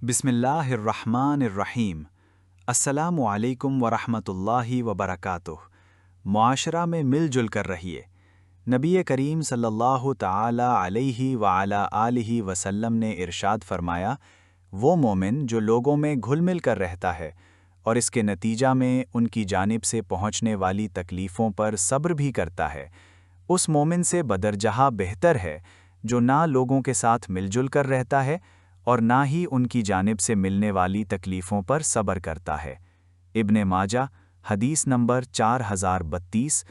بسم اللہ الرحمن الرحیم۔ السلام علیکم ورحمۃ اللہ وبرکاتہ۔ معاشرہ میں مل جل کر رہیے۔ نبی کریم صلی اللہ تعالی علیہ وعلی آلہ وسلم نے ارشاد فرمایا، وہ مومن جو لوگوں میں گھل مل کر رہتا ہے اور اس کے نتیجہ میں ان کی جانب سے پہنچنے والی تکلیفوں پر صبر بھی کرتا ہے، اس مومن سے بدرجہ بہتر ہے جو نہ لوگوں کے ساتھ مل جل کر رہتا ہے اور نہ ہی ان کی جانب سے ملنے والی تکلیفوں پر صبر کرتا ہے۔ ابن ماجہ، حدیث نمبر 4032۔